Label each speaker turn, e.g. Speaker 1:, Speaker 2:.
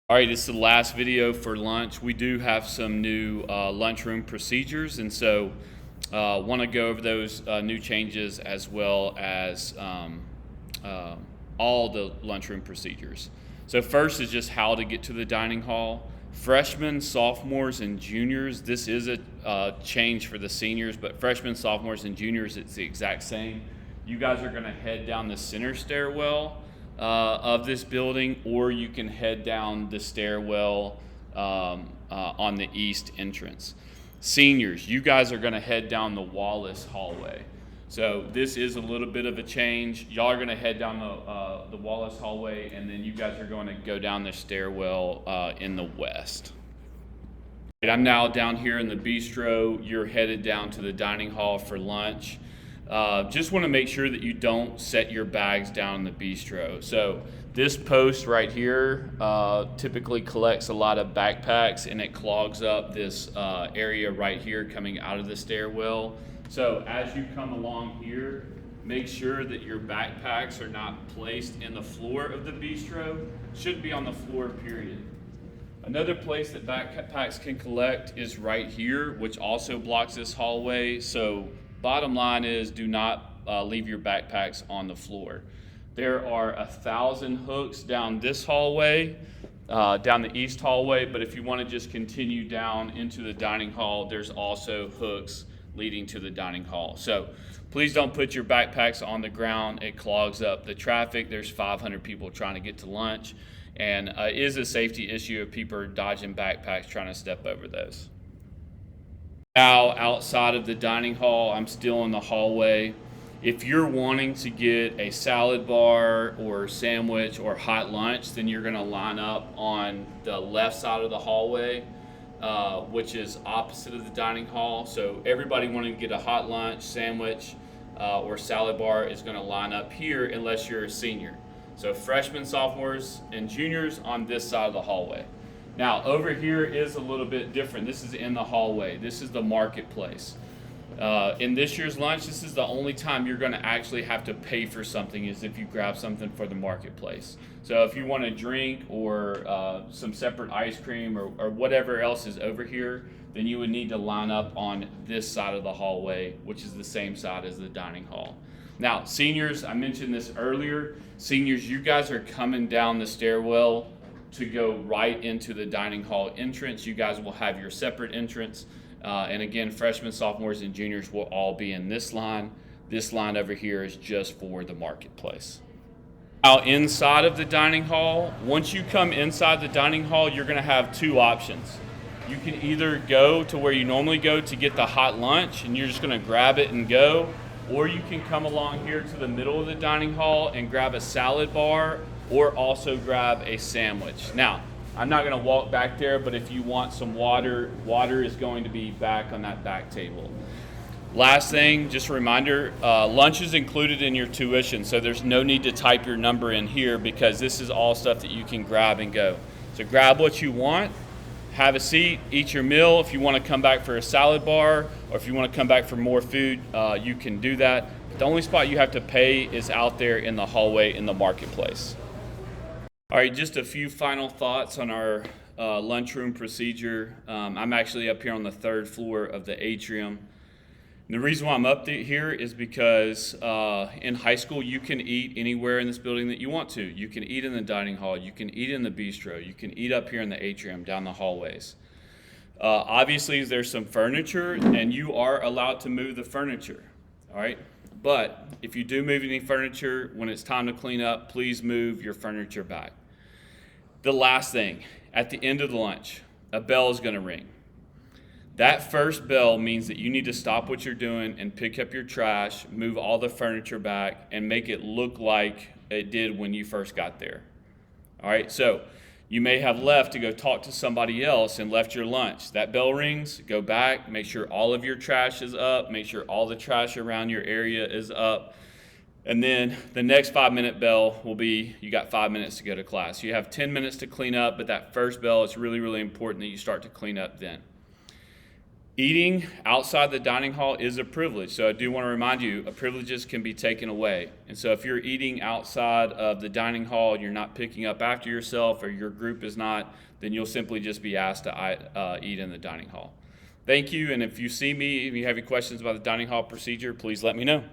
Speaker 1: All right, this is the last video for lunch. We do have some new lunchroom procedures, and so want to go over those new changes as well as all the lunchroom procedures. So first is just how to get to the dining hall. Freshmen, sophomores, and juniors, this is a change for the seniors, but freshmen, sophomores, and juniors, it's the exact same. You guys are going to head down the center stairwell of this building, or you can head down the stairwell on the east entrance. Seniors, you guys are going to head down the Wallace hallway. So this is a little bit of a change. Y'all are going to head down the Wallace hallway, and then you guys are going to go down the stairwell in the west. I'm now down here in the bistro. You're headed down to the dining hall for lunch. Just want to make sure that you don't set your bags down in the bistro. So this post right here typically collects a lot of backpacks, and it clogs up this area right here coming out of the stairwell. So as you come along here, make sure that your backpacks are not placed in the floor of the bistro. Should be on the floor, period. Another place that backpacks can collect is right here, which also blocks this hallway. So bottom line is, do not leave your backpacks on the floor. There are 1,000 hooks down this hallway, down the east hallway, but if you want to just continue down into the dining hall, there's also hooks leading to the dining hall. So please don't put your backpacks on the ground. It clogs up the traffic. There's 500 people trying to get to lunch, and it is a safety issue if people are dodging backpacks trying to step over those. Now outside of the dining hall, I'm still in the hallway. If you're wanting to get a salad bar or sandwich or hot lunch, then you're going to line up on the left side of the hallway, which is opposite of the dining hall. So everybody wanting to get a hot lunch, sandwich, or salad bar is going to line up here unless you're a senior. So freshmen, sophomores, and juniors on this side of the hallway. Now, over here is a little bit different. This is in the hallway. This is the marketplace. In this year's lunch, this is the only time you're going to actually have to pay for something, is if you grab something for the marketplace. So if you want a drink or some separate ice cream or whatever else is over here, then you would need to line up on this side of the hallway, which is the same side as the dining hall. Now, seniors, I mentioned this earlier. Seniors, you guys are coming down the stairwell to go right into the dining hall entrance. You guys will have your separate entrance. And again, freshmen, sophomores, and juniors will all be in this line. This line over here is just for the marketplace. Now, inside of the dining hall, once you come inside the dining hall, you're going to have two options. You can either go to where you normally go to get the hot lunch, and you're just going to grab it and go, or you can come along here to the middle of the dining hall and grab a salad bar, or also grab a sandwich. Now, I'm not going to walk back there, but if you want some water, water is going to be back on that back table. Last thing, just a reminder, lunch is included in your tuition, so there's no need to type your number in here because this is all stuff that you can grab and go. So grab what you want, have a seat, eat your meal. If you want to come back for a salad bar, or if you want to come back for more food, you can do that. The only spot you have to pay is out there in the hallway in the marketplace. All right, just a few final thoughts on our lunchroom procedure. I'm actually up here on the third floor of the atrium. And the reason why I'm up here is because in high school, you can eat anywhere in this building that you want to. You can eat in the dining hall. You can eat in the bistro. You can eat up here in the atrium, down the hallways. Obviously, there's some furniture, and you are allowed to move the furniture, all right? But if you do move any furniture, when it's time to clean up, please move your furniture back. The last thing, at the end of the lunch, a bell is going to ring. That first bell means that you need to stop what you're doing and pick up your trash, move all the furniture back, and make it look like it did when you first got there. All right, so you may have left to go talk to somebody else and left your lunch. That bell rings, go back, make sure all of your trash is up, make sure all the trash around your area is up. And then the next 5-minute bell will be, you got 5 minutes to go to class. You have 10 minutes to clean up, but that first bell, it's really, really important that you start to clean up then. Eating outside the dining hall is a privilege. So I do want to remind you, privileges can be taken away. And so if you're eating outside of the dining hall and you're not picking up after yourself or your group is not, then you'll simply just be asked to eat in the dining hall. Thank you. And if you see me, if you have any questions about the dining hall procedure, please let me know.